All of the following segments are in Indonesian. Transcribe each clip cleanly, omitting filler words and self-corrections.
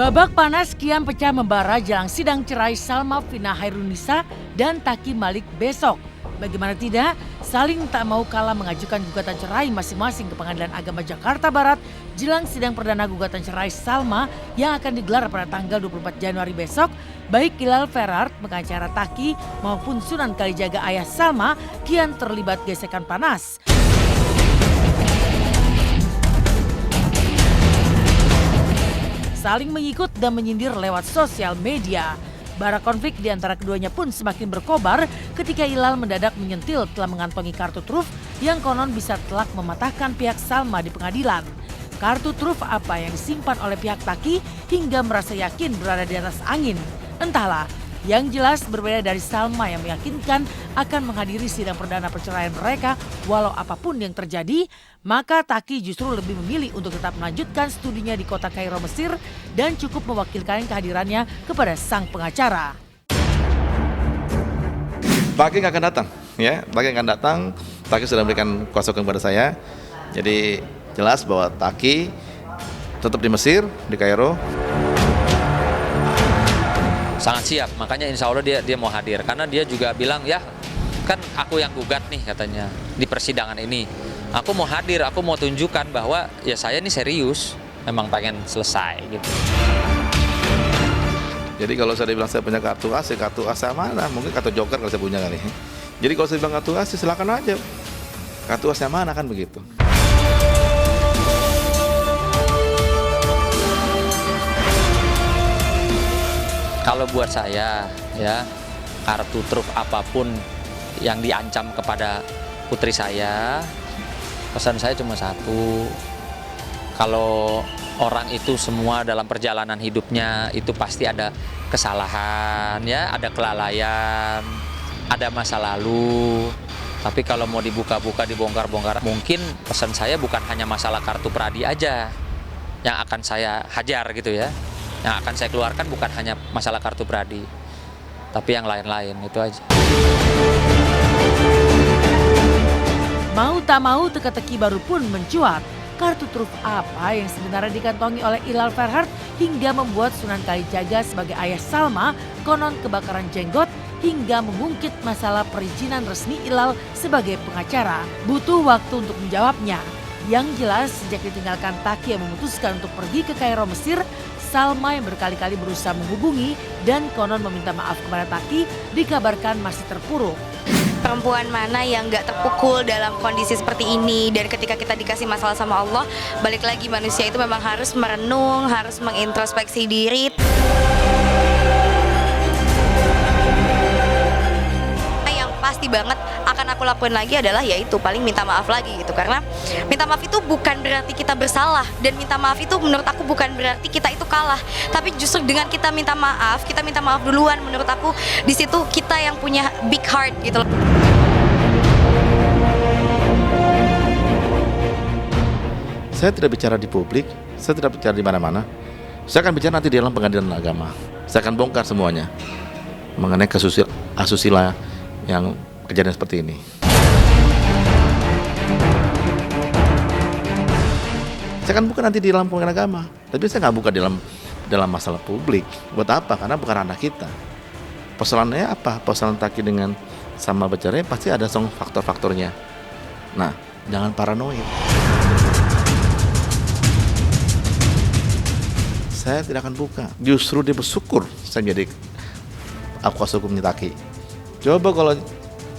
Babak panas kian pecah membara jelang sidang cerai Salma Vina Hairunisa dan Taki Malik besok. Bagaimana tidak, saling tak mau kalah mengajukan gugatan cerai masing-masing ke Pengadilan Agama Jakarta Barat jelang sidang perdana gugatan cerai Salma yang akan digelar pada tanggal 24 Januari besok. Baik Hilal Ferhard, pengacara Taki maupun Sunan Kalijaga ayah Salma kian terlibat gesekan panas. Saling mengikut dan menyindir lewat sosial media. Bara konflik di antara keduanya pun semakin berkobar ketika Hilal mendadak menyentil telah mengantongi kartu truf yang konon bisa telak mematahkan pihak Salma di pengadilan. Kartu truf apa yang disimpan oleh pihak Taki hingga merasa yakin berada di atas angin. Entahlah, yang jelas berbeda dari Salma yang meyakinkan akan menghadiri sidang perdana perceraian mereka walau apapun yang terjadi, maka Taki justru lebih memilih untuk tetap melanjutkan studinya di kota Kairo, Mesir dan cukup mewakilkan kehadirannya kepada sang pengacara. Taki akan datang, ya. Taki akan datang. Taki sudah memberikan kuasa hukum kepada saya. Jadi jelas bahwa Taki tetap di Mesir, di Kairo. Sangat siap, makanya insya Allah dia mau hadir. Karena dia juga bilang, ya kan aku yang gugat nih katanya di persidangan ini. Aku mau hadir, aku mau tunjukkan bahwa ya saya ini serius, memang pengen selesai gitu. Jadi kalau saya bilang saya punya kartu as, ya kartu as mana? Mungkin kartu joker kalau saya punya kali. Jadi kalau saya bilang kartu as, silakan aja. Kartu asnya mana kan begitu. Kalau buat saya ya, kartu truf apapun yang diancam kepada putri saya, pesan saya cuma satu. Kalau orang itu semua dalam perjalanan hidupnya itu pasti ada kesalahan ya, ada kelalaian, ada masa lalu. Tapi kalau mau dibuka-buka, dibongkar-bongkar, mungkin pesan saya bukan hanya masalah kartu pradi aja yang akan saya hajar gitu ya. Yang akan saya keluarkan bukan hanya masalah kartu pradi, tapi yang lain-lain, itu aja. Mau tak mau teka-teki baru pun mencuat. Kartu truf apa yang sebenarnya dikantongi oleh Hilal Ferhard hingga membuat Sunan Kalijaga sebagai ayah Salma konon kebakaran jenggot hingga mengungkit masalah perizinan resmi Hilal sebagai pengacara. Butuh waktu untuk menjawabnya. Yang jelas sejak ditinggalkan Taki yang memutuskan untuk pergi ke Kairo, Mesir, Salma yang berkali-kali berusaha menghubungi dan konon meminta maaf kepada Taki dikabarkan masih terpuruk. Perempuan mana yang gak terpukul dalam kondisi seperti ini, dan ketika kita dikasih masalah sama Allah, balik lagi manusia itu memang harus merenung, harus mengintrospeksi diri. Yang pasti banget akan aku lakuin lagi adalah yaitu paling minta maaf lagi gitu, karena minta maaf itu bukan berarti kita bersalah, dan minta maaf itu menurut aku bukan berarti kita itu kalah, tapi justru dengan kita minta maaf duluan, menurut aku di situ kita yang punya big heart gitu. Saya tidak bicara di publik, saya tidak bicara di mana-mana. Saya akan bicara nanti di dalam Pengadilan Agama. Saya akan bongkar semuanya mengenai kasus asusila yang kejadian seperti ini. Saya akan buka nanti di dalam Pengadilan Agama, tapi saya nggak buka dalam masalah publik. Buat apa? Karena bukan ranah kita. Persoalannya apa? Persoalan Taki dengan Salma bercerai pasti ada faktor-faktornya. Nah, jangan paranoid. Saya tidak akan buka. Justru dia bersyukur saya menjadi kuasa hukumnya Taki. Coba kalau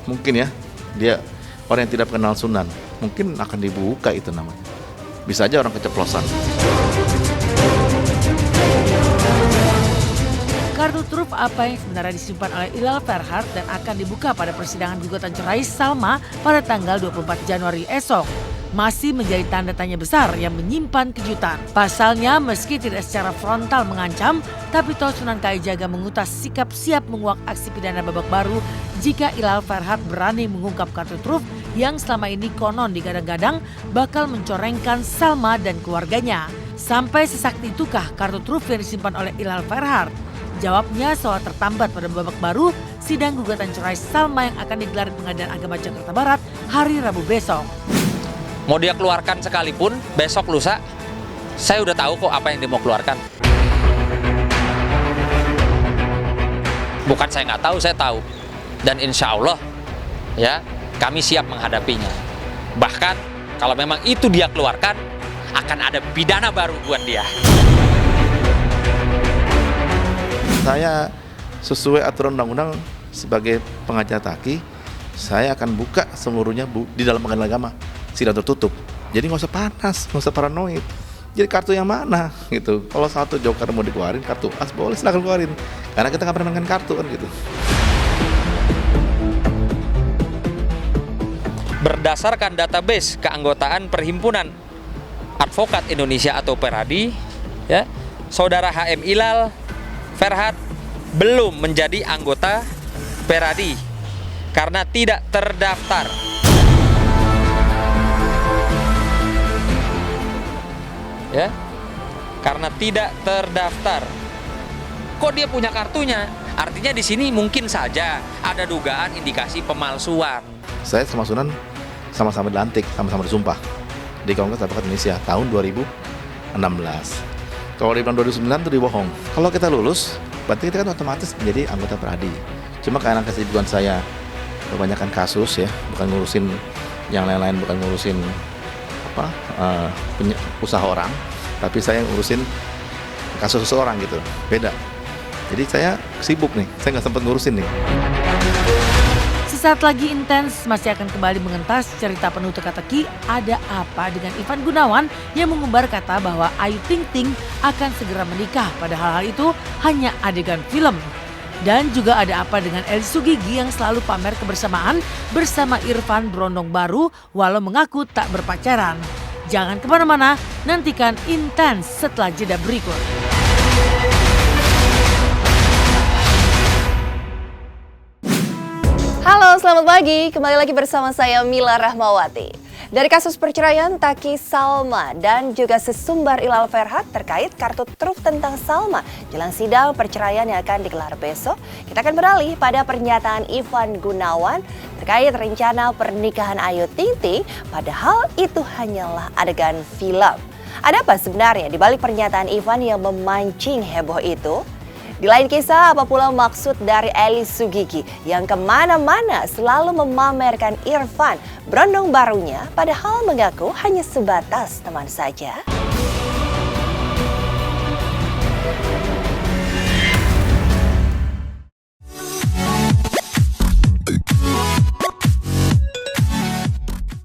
mungkin ya, dia orang yang tidak kenal Sunan, mungkin akan dibuka itu namanya. Bisa aja orang keceplosan. Kartu truf apa yang sebenarnya disimpan oleh Hilal Ferhard dan akan dibuka pada persidangan gugatan cerai Salma pada tanggal 24 Januari esok masih menjadi tanda tanya besar yang menyimpan kejutan. Pasalnya meski tidak secara frontal mengancam, tapi toh Sunan Kalijaga mengutas sikap siap menguak aksi pidana babak baru jika Hilal Ferhard berani mengungkap kartu truf yang selama ini konon digadang-gadang bakal mencorengkan Salma dan keluarganya. Sampai sesakti itukah kartu truf yang disimpan oleh Hilal Ferhard? Jawabnya soal tertambat pada babak baru sidang gugatan cerai Salma yang akan digelar di Pengadilan Agama Jakarta Barat hari Rabu besok. Mau dia keluarkan sekalipun, besok lusa, saya udah tahu kok apa yang dia mau keluarkan. Bukan saya nggak tahu, saya tahu. Dan insya Allah ya kami siap menghadapinya. Bahkan kalau memang itu dia keluarkan, akan ada pidana baru buat dia. Saya sesuai aturan undang-undang sebagai pengajar taki, saya akan buka seluruhnya di dalam pengadilan agama, sidang tertutup. Jadi nggak usah panas, nggak usah paranoid. Jadi kartu yang mana gitu. Kalau satu joker mau dikeluarin, kartu as boleh silakan keluarin. Karena kita nggak pernah main kartu kan gitu. Berdasarkan database keanggotaan Perhimpunan Advokat Indonesia atau Peradi, ya, Saudara HM Ilal Ferhat belum menjadi anggota Peradi karena tidak terdaftar. Ya, karena tidak terdaftar. Kok dia punya kartunya? Artinya di sini mungkin saja ada dugaan indikasi pemalsuan. Saya sama Sunan sama-sama dilantik, sama-sama disumpah di Kongres Advokat Indonesia tahun 2016. Kalau di tahun 2009 itu dibohong. Kalau kita lulus, berarti kita kan otomatis menjadi anggota Peradi. Cuma karena kesibukan saya kebanyakan kasus ya, bukan ngurusin yang lain-lain, bukan ngurusin usaha orang, tapi saya ngurusin kasus seseorang gitu, beda. Jadi saya sibuk nih, saya nggak sempat ngurusin nih. Sesaat lagi Intens masih akan kembali mengentas cerita penuh teka-teki ada apa dengan Ivan Gunawan yang mengumbar kata bahwa Ayu Ting Ting akan segera menikah, padahal hal itu hanya adegan film. Dan juga ada apa dengan Eli Sugigi yang selalu pamer kebersamaan bersama Irfan Brondong Baru walau mengaku tak berpacaran. Jangan kemana-mana, nantikan Intens setelah jeda berikut. Halo, selamat pagi. Kembali lagi bersama saya Mila Rahmawati. Dari kasus perceraian Taki Salma dan juga sesumbar Ilal Ferhat terkait kartu truf tentang Salma jelang sidang perceraian yang akan digelar besok, kita akan beralih pada pernyataan Ivan Gunawan terkait rencana pernikahan Ayu Ting Ting, padahal itu hanyalah adegan film. Ada apa sebenarnya di balik pernyataan Ivan yang memancing heboh itu? Di lain kisah, apa pula maksud dari Eli Sugigi yang kemana-mana selalu memamerkan Irfan Brondong Barunya padahal mengaku hanya sebatas teman saja?